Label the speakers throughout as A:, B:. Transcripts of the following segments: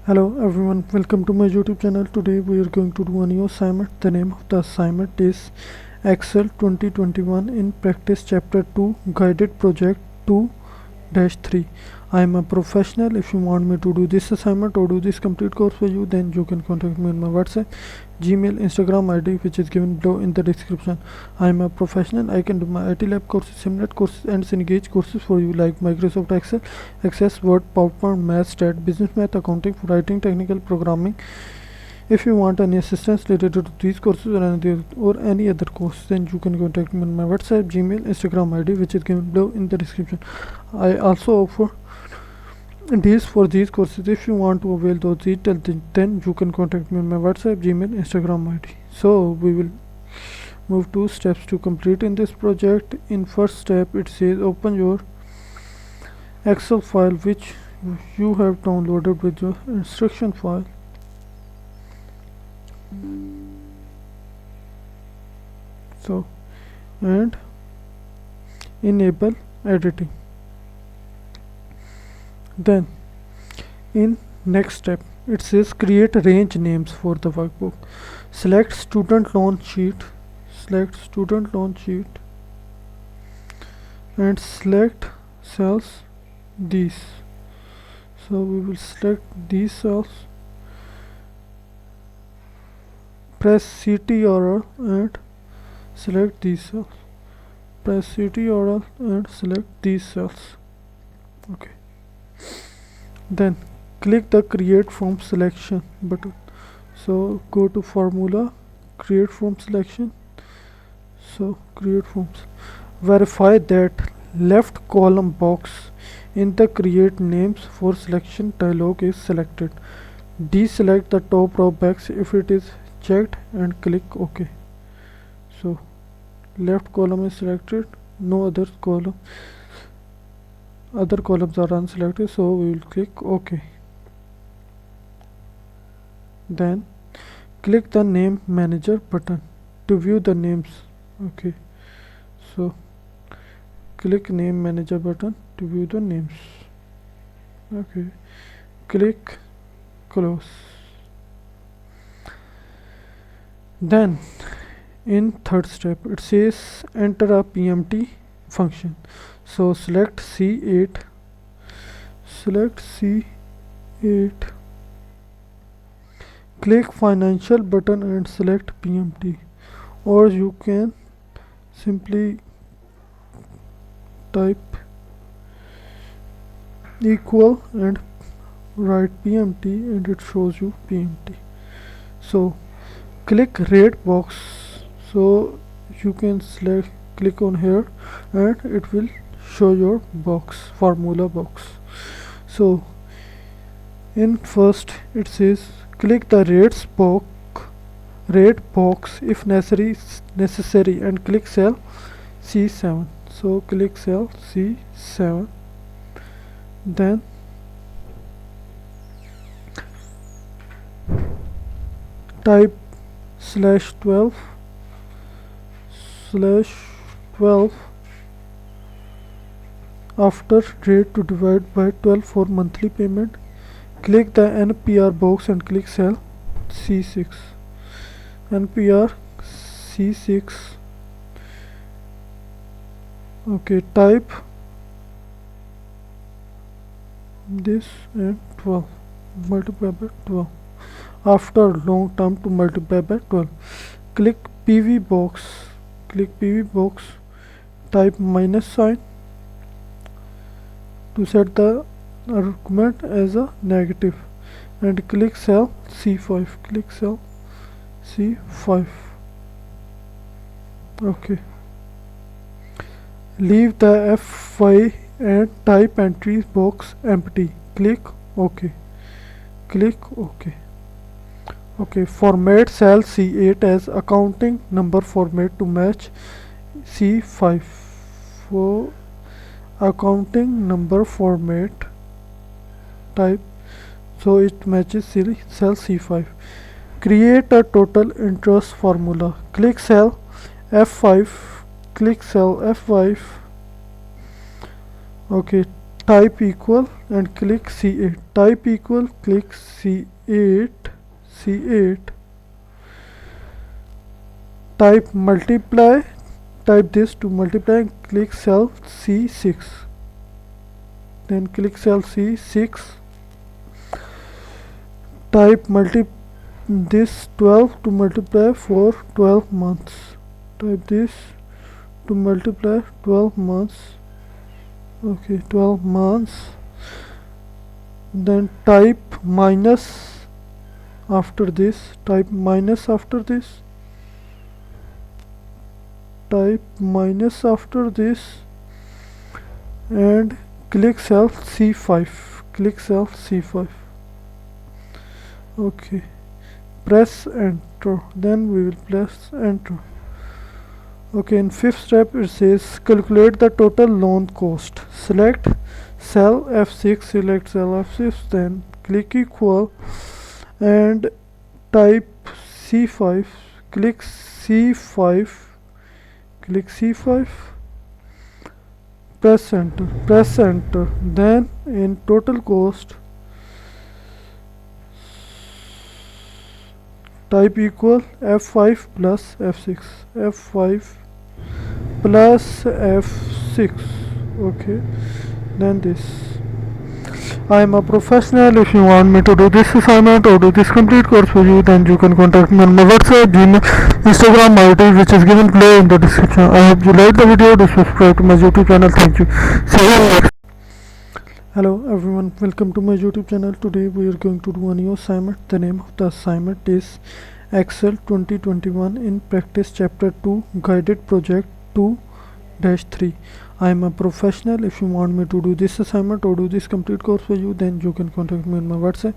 A: Hello everyone, welcome to my YouTube channel. Today we are going to do a new assignment. The name of the assignment is Excel 2021 in Practice Chapter 2 Guided Project 2-3. I am a professional. If you want me to do this assignment or do this complete course for you, then you can contact me on my WhatsApp, Gmail, Instagram ID, which is given below in the description. I am a professional. I can do my IT lab courses, Simnet courses and Cengage courses for you, like Microsoft Excel, Access, Word, PowerPoint, Math, Stat, Business Math, Accounting, Writing, Technical Programming. If you want any assistance related to these courses or any other course, then you can contact me on my WhatsApp, Gmail, Instagram ID, which is given below in the description. I also offer deals for these courses. If you want to avail those details, then you can contact me on my WhatsApp, Gmail, Instagram ID. So we will move 2 steps to complete in this project. In first step, it says open your Excel file which you have downloaded with your instruction file. So, and enable editing. Then in next step, it says create range names for the workbook. Select student loan sheet, and select cells these. So we will select these cells, press Ctrl and select these cells, press Ctrl and select these cells. Okay, then click the create from selection button. So go to formula, create from selection. So create forms. Verify that left column box in the create names for selection dialog is selected. Deselect the top row box if it is checked and click OK. So left column is selected, no other columns are unselected, so we will click OK. Then click the name manager button to view the names. Okay, so click name manager button to view the names. Okay, click close. Then in third step, it says enter a PMT function. So select C8, click financial button and select PMT, or you can simply type equal and write PMT and it shows you PMT. So click rate box, so you can click on here and it will show your box, formula box. So in first it says click the rate box if necessary and click cell C7. So click cell C7, then type /12 after rate to divide by 12 for monthly payment. Click the NPR box and click cell C6. NPR C6. Okay, type this and 12, multiply by 12. After long term to multiply by 12. Click PV box. Type minus sign to set the argument as a negative and click cell C5. Okay, leave the F5 and type entries box empty. Click OK. Okay, format cell C8 as accounting number format to match C5. For accounting number format type, so it matches cell C5. Create a total interest formula. Click cell F5. Okay, type equal and click C8. Type equal, click C8. C8. Type multiply. Type this to multiply and click cell C6. Then click cell C6. Type this 12 to multiply for 12 months. Type this to multiply 12 months. Okay, 12 months. Then type minus after this. Type minus after this. Type minus after this and click cell C5. Click cell C5. Okay, press enter. Then we will press enter. Okay, in fifth step it says calculate the total loan cost. Select cell F6. Select cell F6. Then click equal and type C5. Click C5. Click C5. Press enter. Press enter. Then in total cost type equal F5 plus F6. F5 plus F6. Okay, then this. I am a professional. If you want me to do this assignment or do this complete course for you, then you can contact me on my WhatsApp, Gmail, Instagram ID, which is given below in the description. I hope you liked the video. Do subscribe to my YouTube channel. Thank you. See you next. Hello everyone, welcome to my YouTube channel. Today we are going to do a new assignment. The name of the assignment is Excel 2021 in Practice Chapter 2 Guided Project 2-3. I am a professional. If you want me to do this assignment or do this complete course for you, then you can contact me on my WhatsApp,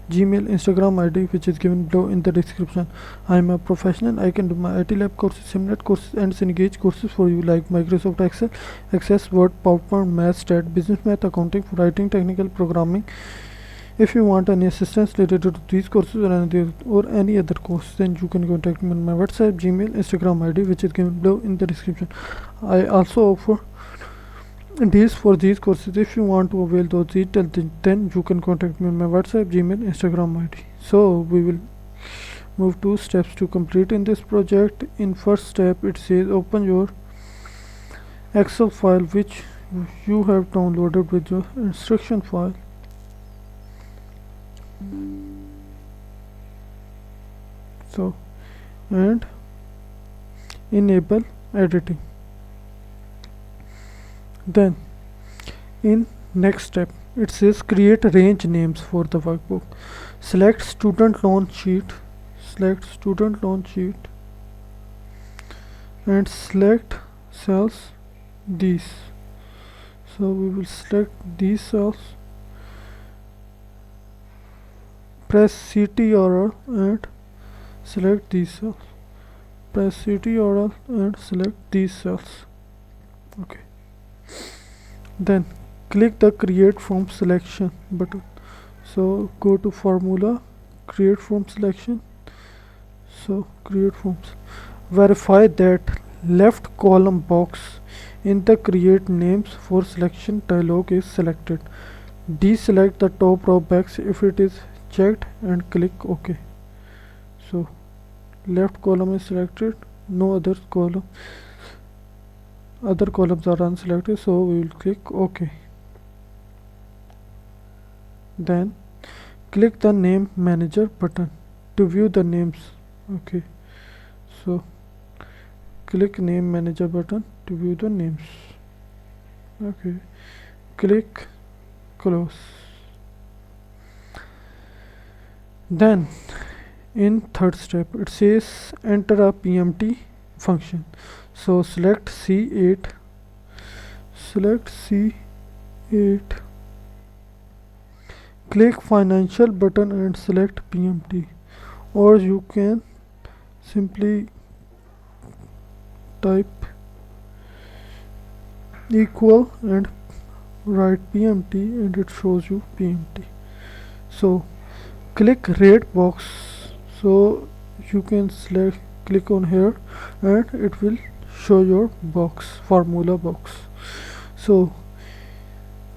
A: Gmail, Instagram ID, which is given below in the description. I am a professional. I can do my Mytlab courses, Simnet courses and Cengage courses for you, like Microsoft Excel, Access, Word, PowerPoint, Math, Stat, Business Math, Accounting, Writing, Technical, Programming. If you want any assistance related to these courses or any other course, then you can contact me on my WhatsApp, Gmail, Instagram ID, which is given below in the description. I also offer deals for these courses. If you want to avail those details, then you can contact me on my WhatsApp, Gmail, Instagram ID. So we will move 2 steps to complete in this project. In first step it says open your Excel file which you have downloaded with your instruction file. So, and enable editing. Then in next step it says create range names for the workbook. Select student loan sheet. Select student loan sheet and select cells these. So we will select these cells. Press Ctrl and select these cells. Press Ctrl and select these cells. Okay. Then click the create from selection button. So go to formula, create from selection. So create forms. Verify that left column box in the create names for selection dialog is selected. Deselect the top row box if it is checked and click OK. So left column is selected, no other columns are unselected, so we will click OK. Then click the name manager button to view the names. Okay, so click name manager button to view the names. Okay, click close. Then in third step it says enter a PMT function. So select C8, click financial button and select PMT, or you can simply type equal and write PMT and it shows you PMT. So click rate box, so you can click on here and it will show your box, formula box. So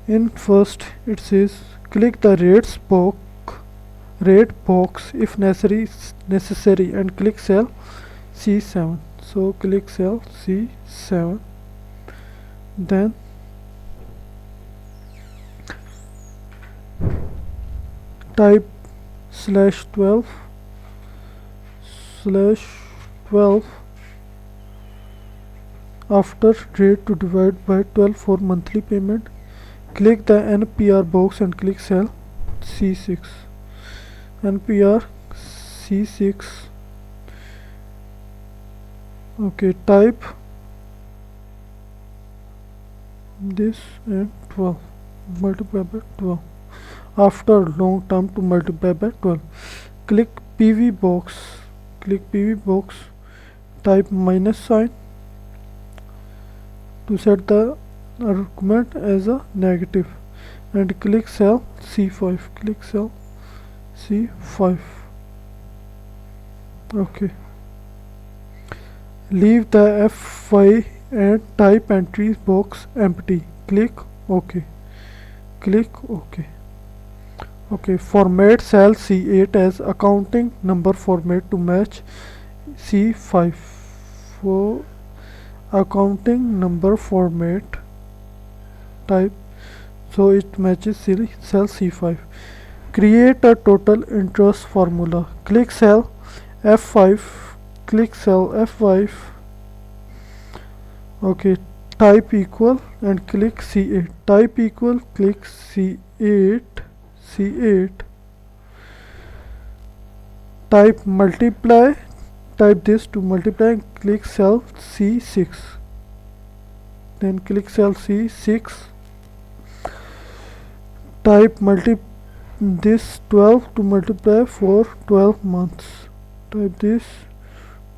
A: In first it says click the rate box if necessary and click cell C7. So click cell C7, then type /12 after rate to divide by 12 for monthly payment. Click the NPR box and click cell C6. NPR C6. Okay, type this and 12 multiply by 12. After long term to multiply by 12. Click PV box. Type minus sign to set the argument as a negative and click cell C5. Okay, leave the F5 and type entries box empty. Click OK. Okay, format cell C8 as accounting number format to match C5. For accounting number format type so it matches cell C5. Create a total interest formula. Click cell F5. Okay, type equal and click C8. Type equal, click C8. Type multiply. Type this to multiply and click cell C6. Then click cell C6. Type this 12 to multiply for 12 months. Type this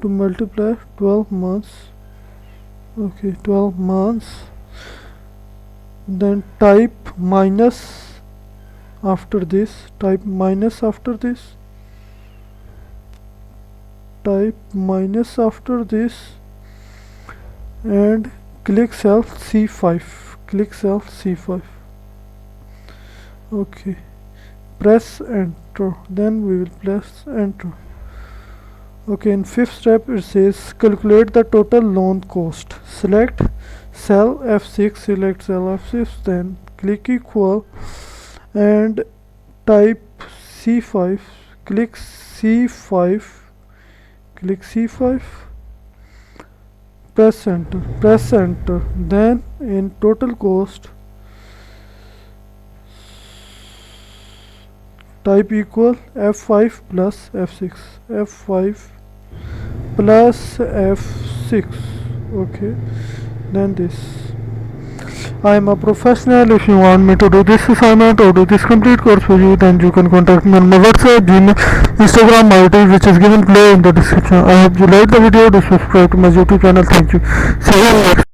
A: to multiply 12 months. Okay, 12 months. Then type minus after this. Type minus after this and click cell C5. Okay, press enter. Then we will press enter. Okay, in fifth step it says calculate the total loan cost. Select cell F6. Then click equal and type C5. Click C5. Press enter. Then in total cost type equal F5 plus F6. Okay, then this. I am a professional. If you want me to do this assignment or do this complete course for you, then you can contact me on my WhatsApp, Gmail, Instagram ID, which is given below in the description. I hope you liked the video. Do subscribe to my YouTube channel. Thank you. See you next.